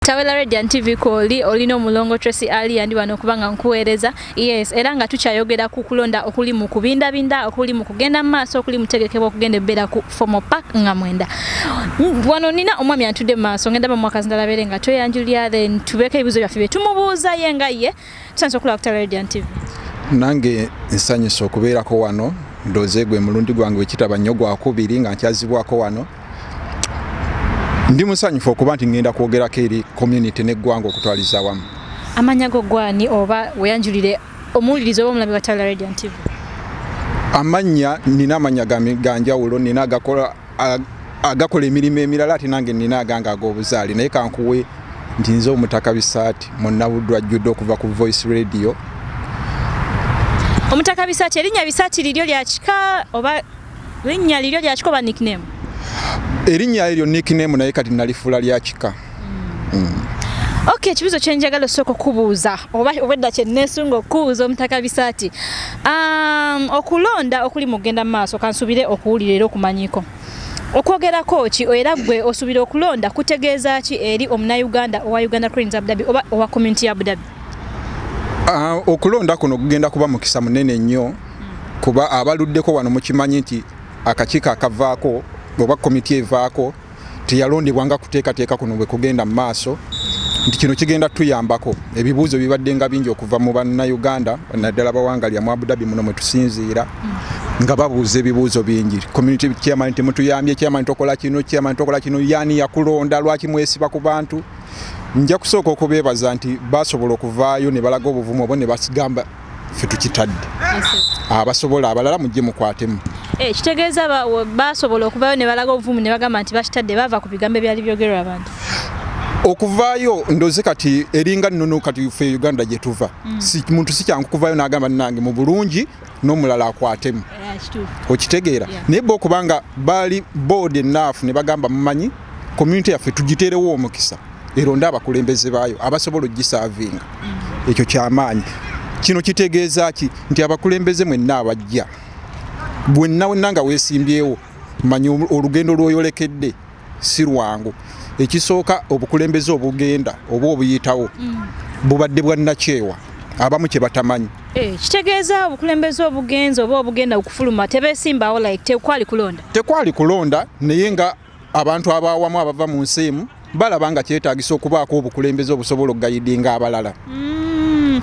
Tawela Radio TV koli olino mulongo Tracy Ali andi wano kubanga nkuweereza yes era nga tukyayogera kukulonda okuli mu kubinda binda okuli mu kugenda maaso okuli mutegekebwa okugenda ebbera ku formal park nga mwenda wano nina omwami antudde maaso ngenda mu mwaka zindala bere nga toyanjulia then tubeke ebibuzo byaffe tumubuuza yenga ye tusanze okulaba ku Tawela Radio TV nange nsanyusa okubeerako wano ndoze gwe mulundi gwange wekitaba nnyo gwakubiri nga nkyazibwako wano. Ndi musanyufu okuba nti ngenda kwogerako eri community n'eggwanga okutwaliza wamu. Amanya go gwani oba weyanjulire omuwuliriza oba omulabi wa Tawela Radio TV? Amanya nina amanya ganjawulo nina agakola emirimu emirala ate nange nina aganga ag'obuzaale naye kankuwe nti nze Omutaka Bisaati monna Buddu ajjudde okuva ku Voice Radio. Omutaka Bisaati erinnya Bisaati liryo lya kika oba linnya liryo lya kika oba nickname? Erinnya eryo nickname naye kati nalifuula lya kika. Okay, kibuzo kyenjagala osooka okubuuza oba obwedda kye neesunga okubuuza Omutaka Bisaati. Okulonda okuli mugenda maaso kansubire okuwulira era okumanyiiko. Okwogerako ki era gwe osubire okulonda kutegeeza ki eri omunnayuganda owa Uganda Cranes Abu Dhabi oba owa community ya Abu Dhabi? Okulonda kuno kugenda kuba mukisa munene nnyo kuba abaluddeko wano mukimanyi nti akakiiko akavaako oba komiti evaako teyalondebwanga kuteekateeka kuno bwe kugenda mu maaso nti kino kigenda tuyambako. Ebibuuzo bibadde nga bingi okuva mu bannayuganda naddala bawangalya mu Abu Dhabi muno mwe tusinziira nga babuuza ebibuuzo bingi. Community chairman temutuyambye, chairman tokola kino, chairman tokola kino, yani yakulonda lwaki mwesiba ku bantu. Nja kusooka okubeebaza nti basobola okuvaayo ne balaga obuvumu obwo ne basigamba ffe tukitadde. Abasobola abalala mujje mukwatemu. Kitegeeza basobola okuvaayo ne balaga obuvumu ne bagamba nti bakitadde bava ku bigambo ebyali byogerwa abantu. Okuvaayo ndoze kati eringa nnono kati ffe Uganda gye tuva. Si muntu si kyangu kuvaayo n'agamba nange mu bulungi n'omulala akwatemu. Okitegeera? Naye bo okubanga baali board enough ne bagamba mumanyi community yaffe tugiteerewo omukisa eronda abakulembeze baayo abasobola ogisaavinga. Ekyo kyamaanyi. Kino kitegeeza ki nti abakulembeze mwenna abajja bwenna nga weesimbyewo manyi olugendo lw'oyolekedde si lwangu. Ekisooka obukulembeze obugenda oba obuyitawo bubadde bwannakyewa abamu kye batamanyi. Kitegeeza obukulembeze obugenza oba obugenda okufuluma tebeesimbawo like tekwali kulonda? Tekwali kulonda naye nga abantu abaawamu abava mu nsi emu balaba nga kyetaagisa okubaako obukulembeze obusobola okugayidinga abalala.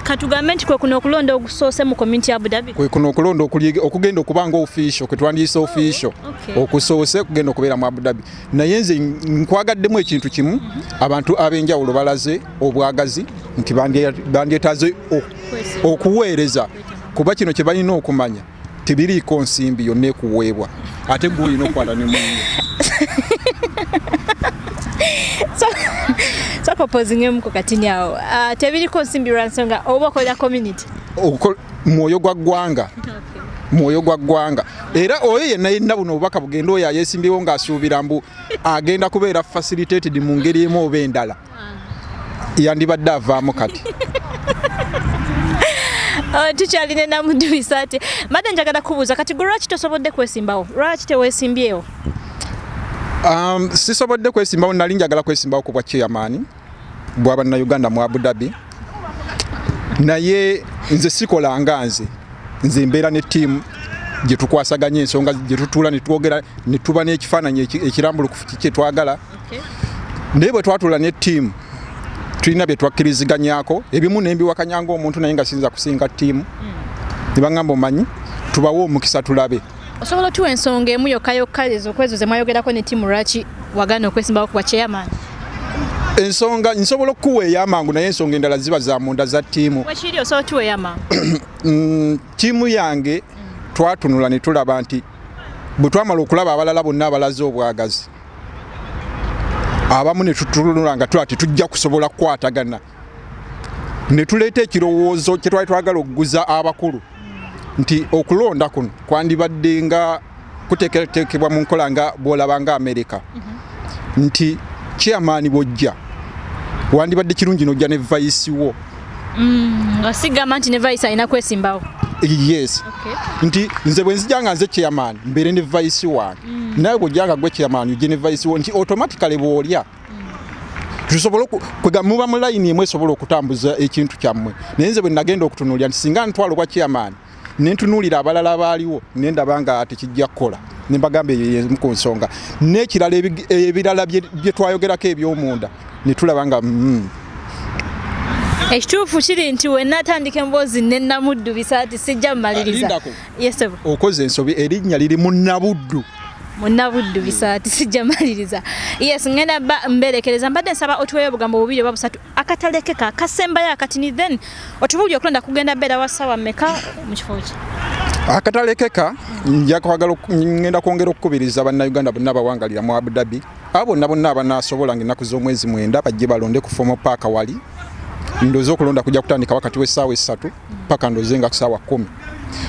Katugambe nti kwe kuno okulonda ogusoose mu community ya Abu Dhabi? Kwe kuno okulonda okugenda okubanga official kwe twandiyise official okusoose kugenda okubeera mu Abu Dhabi. Naye nze nkwagaddemu ekintu kimu abantu ab'enjawulo balaze obwagazi nti bandyetaaze okuweereza kuba kino kye balina okumanya tebiriiko nsimbi yonna ekuweebwa ate gwe olina okwala ne munne. So proposingemu katinyawo tebiriko nsimbi lwansonga oba okolera community mwoyo gwa ggwanga. Mwoyo gwa ggwanga era oyo yenna buno obubaka bugenda oyo ayeesimbyewo ng'asuubira mbu agenda kubeera facilitated mu ngeri emu oba endala yandibadde avaamu kati. Tukyalina Namuddu Bisaati madde njagala kubuuza kati gwe lwaki tosobodde kwesimbawo lwaki teweesimbyewo? Sisobodde kwesimbawo nali njagala kwesimbawo ku bwa chairman bwa bannayuganda mu Abu Dhabi naye nze sikolanga nze mbeera ne ttiimu gye tukwasaganya ensonga gye tutuula ne twogera ne tuba n'ekifaananyi ekirambulukufu kye twagala. Naye bwe twatuula ne ttiimu tulina bye twakkiriziganyako ebimu ne mbiwakanya ng'omuntu naye nga siyinza kusinga ttiimu ne baŋŋamba omanyi tubawe omukisa tulabe. Osobola tuwa ensonga emu yokka ez'okwezo ze mwayogerako ne ttiimu lwaki wagaana okwesimbawo ku bwa chairman? Ensonga nsobola okuwa ey'amangu naye ensonga endala ziba za munda za ttiimu. Wekiri osobola tuwa ey'amangu? Ttiimu yange twatunula ne tulaba nti bwe twamala okulaba abalala bonna abalaze obwagazi abamu ne tutunula nga tulaba tujja kusobola kukwatagana ne tuleeta ekirowoozo kye twali twagala okuguza abakulu nti okulonda kuno kwandibadde nga kuteeketekebwa mu nkola nga bw'olaba nga Amerika nti chairman bw'ojja wandibadde kirungi n'ojja ne vice wo. Osigamba nti ne vice alina kwesimbawo? Yes. Nti nze bwe nzijanga nze chairman mbeere ne vice wange naye bw'ojjanga gwe chairman ojje ne vice wo nti automatically bw'olya tusobola muba mu line emwe esobola okutambuza ekintu kyammwe naye nze bwe nagenda okutunuulira nti singa ntwalo bwa chairman ne ntunuulira abalala abaaliwo ne ndaba nga tekijja kukola ne mbagamba eyo ku nsonga n'ekirala ebirala bye twayogerako eby'omunda ne tulaba nga ekituufu kiri nti we natandika emboozi ne Buddu Bisaati sijja mmaliriza. Yes, okoze ensobi erinnya liri Buddu Bisaati sijja mmaliriza. Yes, ngenda mberekereza mbadde nsaba otuweeyo obugambo bubiri oba busatu akatalekeka akasembayo akatini then otubulye okulonda kugenda beera wa ssaawa mmeka mu kifo kye. Akatalekeka ngenda kwongera okukubiriza bannayuganda bonna abawangalira mu Abu Dhabi abo bonna abanaasobola ng'ennaku z'omwezi 9 bajje balonde ku formal park wali ndoze okulonda kujja kutandika wakati w'essaawa 3 paka ndoze nga kusaawa 10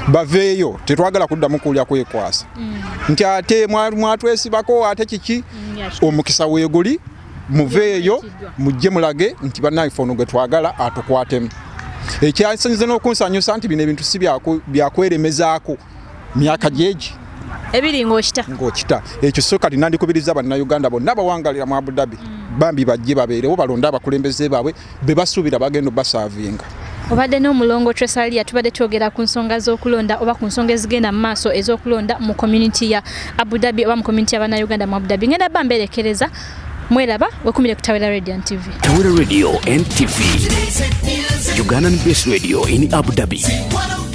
baveeyo tetwagala kuddamu kuwulya kwekwasa nti ate mwatwesibako ate kiki omukisa weeguli muveeyo mujje mulage nti bannaife ono gwe twagala atukwatemu ekyasinze n'okunsanyusa nti bino ebintu si byakweremezaako myaka gyegi ebiri ng'okita ekyo so kati nandikubiriza bannayuganda bonna abawangalira mu Abu Dhabi bambi bajje babeerewo balonde abakulembeze baabwe be basuubira bagenda basaavinga. Obadde n'omulongo Tresalia tubadde twogera ku nsonga z'okulonda oba ku nsonga ezigenda mu maaso ez'okulonda mu community ya Abu Dhabi oba mu community y'Abannayuganda mu Abu Dhabi. Ngenda bamberekereza mweraba wekumire ku Tawera Radio and TV. Tawera Radio and TV. Ugandan based radio in Abu Dhabi.